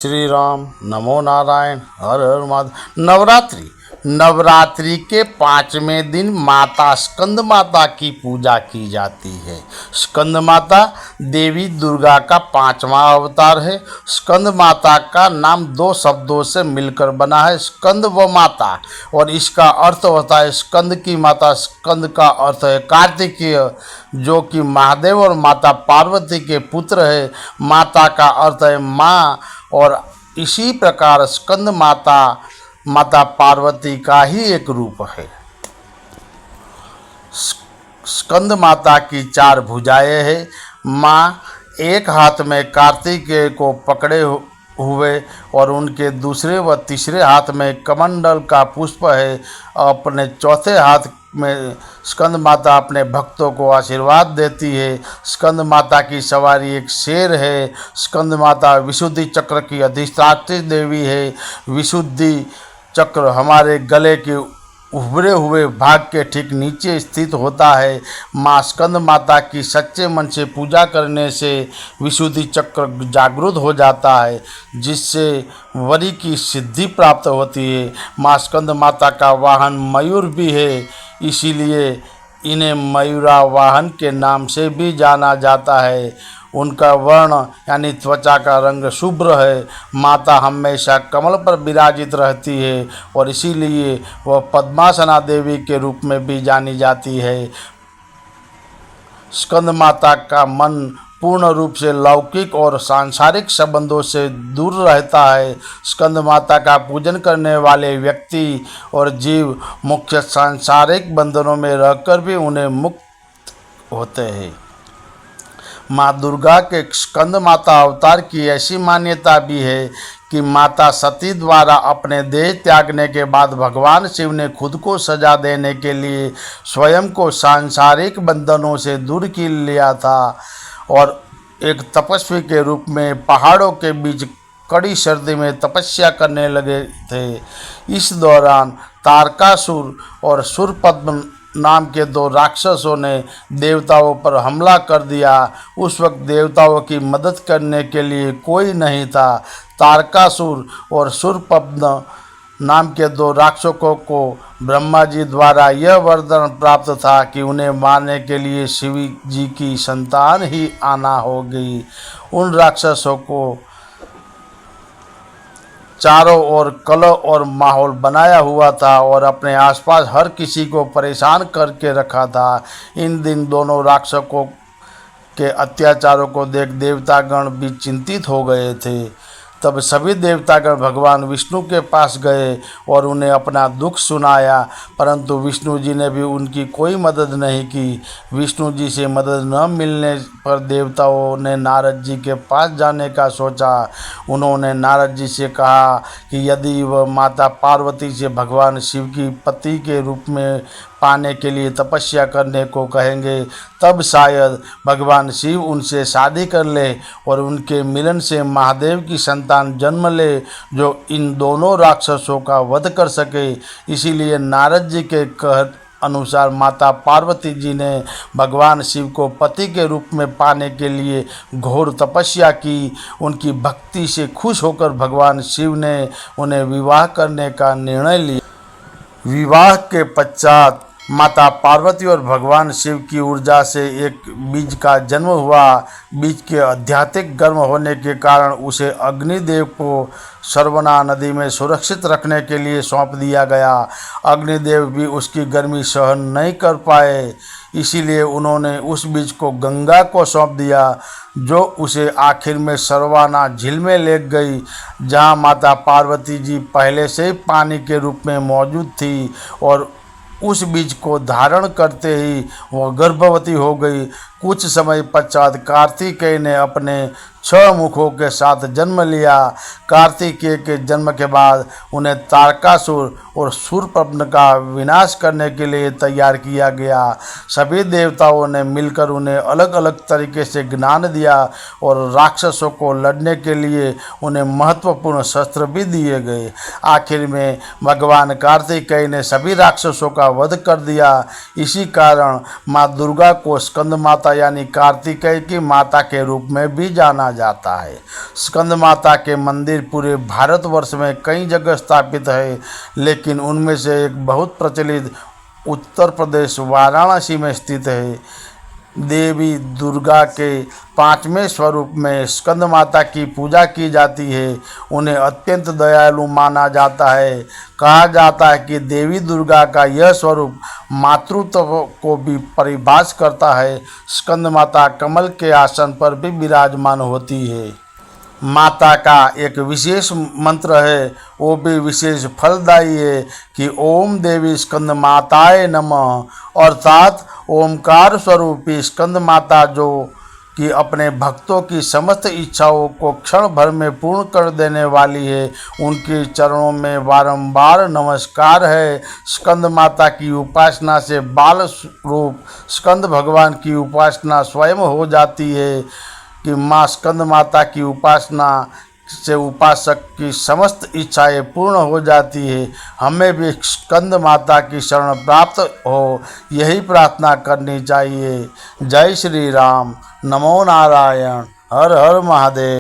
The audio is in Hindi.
श्री राम। नमो नारायण। हर हर महादेव। नवरात्रि के 5वें दिन माता स्कंद माता की पूजा की जाती है। स्कंद माता देवी दुर्गा का 5वां अवतार है। स्कंद माता का नाम 2 शब्दों से मिलकर बना है, स्कंद व माता, और इसका अर्थ होता है स्कंद की माता। स्कंद का अर्थ है कार्तिकेय, जो कि महादेव और माता पार्वती के पुत्र है। माता का अर्थ है माँ, और इसी प्रकार स्कंद माता माता पार्वती का ही एक रूप है। स्कंद माता की 4 भुजाएं हैं। माँ एक हाथ में कार्तिकेय को पकड़े हुए और उनके दूसरे व तीसरे हाथ में कमंडल का पुष्प है। अपने चौथे हाथ में स्कंद माता अपने भक्तों को आशीर्वाद देती है। स्कंद माता की सवारी एक शेर है। स्कंद माता विशुद्धि चक्र की अधिष्ठात्री देवी है। विशुद्धि चक्र हमारे गले के उभरे हुए भाग के ठीक नीचे स्थित होता है। माँ स्कंद माता की सच्चे मन से पूजा करने से विशुद्धि चक्र जागृत हो जाता है, जिससे वरी की सिद्धि प्राप्त होती है। माँ स्कंद माता का वाहन मयूर भी है, इसीलिए इन्हें मयूरा वाहन के नाम से भी जाना जाता है। उनका वर्ण यानी त्वचा का रंग शुभ्र है। माता हमेशा कमल पर विराजित रहती है और इसीलिए वह पद्मासना देवी के रूप में भी जानी जाती है। स्कंद माता का मन पूर्ण रूप से लौकिक और सांसारिक संबंधों से दूर रहता है। स्कंद माता का पूजन करने वाले व्यक्ति और जीव मुख्य सांसारिक बंधनों में रहकर भी उन्हें मुक्त होते हैं। माँ दुर्गा के स्कंद माता अवतार की ऐसी मान्यता भी है कि माता सती द्वारा अपने देह त्यागने के बाद भगवान शिव ने खुद को सजा देने के लिए स्वयं को सांसारिक बंधनों से दूर कर लिया था और एक तपस्वी के रूप में पहाड़ों के बीच कड़ी सर्दी में तपस्या करने लगे थे। इस दौरान तारकासुर और सुरपद्म नाम के 2 राक्षसों ने देवताओं पर हमला कर दिया। उस वक्त देवताओं की मदद करने के लिए कोई नहीं था। तारकासुर और सुरपद्म नाम के 2 राक्षसों को ब्रह्मा जी द्वारा यह वरदान प्राप्त था कि उन्हें मारने के लिए शिव जी की संतान ही आना होगी। उन राक्षसों को चारों ओर कलह और माहौल बनाया हुआ था और अपने आसपास हर किसी को परेशान करके रखा था। इन दिन दोनों राक्षसों के अत्याचारों को देख देवतागण भी चिंतित हो गए थे। तब सभी देवतागण भगवान विष्णु के पास गए और उन्हें अपना दुख सुनाया, परंतु विष्णु जी ने भी उनकी कोई मदद नहीं की। विष्णु जी से मदद न मिलने पर देवताओं ने नारद जी के पास जाने का सोचा। उन्होंने नारद जी से कहा कि यदि वह माता पार्वती से भगवान शिव की पति के रूप में पाने के लिए तपस्या करने को कहेंगे, तब शायद भगवान शिव उनसे शादी कर ले और उनके मिलन से महादेव की संतान जन्म ले, जो इन दोनों राक्षसों का वध कर सके। इसीलिए नारद जी के कह अनुसार माता पार्वती जी ने भगवान शिव को पति के रूप में पाने के लिए घोर तपस्या की। उनकी भक्ति से खुश होकर भगवान शिव ने उन्हें विवाह करने का निर्णय लिया। विवाह के पश्चात माता पार्वती और भगवान शिव की ऊर्जा से एक बीज का जन्म हुआ। बीज के अत्यधिक गर्म होने के कारण उसे अग्निदेव को सरवना नदी में सुरक्षित रखने के लिए सौंप दिया गया। अग्निदेव भी उसकी गर्मी सहन नहीं कर पाए, इसीलिए उन्होंने उस बीज को गंगा को सौंप दिया, जो उसे आखिर में सरवाना झील में ले गई, जहां माता पार्वती जी पहले से ही पानी के रूप में मौजूद थी और उस बीज को धारण करते ही वह गर्भवती हो गई। कुछ समय पश्चात कार्तिकेय ने अपने 6 मुखों के साथ जन्म लिया। कार्तिकेय के जन्म के बाद उन्हें तारकासुर और शूरपद्म का विनाश करने के लिए तैयार किया गया। सभी देवताओं ने मिलकर उन्हें अलग अलग तरीके से ज्ञान दिया और राक्षसों को लड़ने के लिए उन्हें महत्वपूर्ण शस्त्र भी दिए गए। आखिर में भगवान कार्तिकेय ने सभी राक्षसों का वध कर दिया। इसी कारण माँ दुर्गा को स्कंद माता यानी कार्तिकेय की माता के रूप में भी जाना माना जाता है। स्कंद माता के मंदिर पूरे भारतवर्ष में कई जगह स्थापित है, लेकिन उनमें से एक बहुत प्रचलित उत्तर प्रदेश वाराणसी में स्थित है। देवी दुर्गा के 5वें स्वरूप में स्कंद माता की पूजा की जाती है। उन्हें अत्यंत दयालु माना जाता है। कहा जाता है कि देवी दुर्गा का यह स्वरूप मातृत्व को भी परिभाषित करता है। स्कंद माता कमल के आसन पर भी विराजमान होती है। माता का एक विशेष मंत्र है, वो भी विशेष फलदायी है कि ओम देवी स्कंद माताए नमः, अर्थात ओमकार स्वरूपी स्कंद माता जो कि अपने भक्तों की समस्त इच्छाओं को क्षण भर में पूर्ण कर देने वाली है, उनके चरणों में बारंबार नमस्कार है। स्कंद माता की उपासना से बाल रूप स्कंद भगवान की उपासना स्वयं हो जाती है कि माँ स्कंद माता की उपासना से उपासक की समस्त इच्छाएं पूर्ण हो जाती है। हमें भी स्कंद माता की शरण प्राप्त हो, यही प्रार्थना करनी चाहिए। जय श्री राम। नमो नारायण। हर हर महादेव।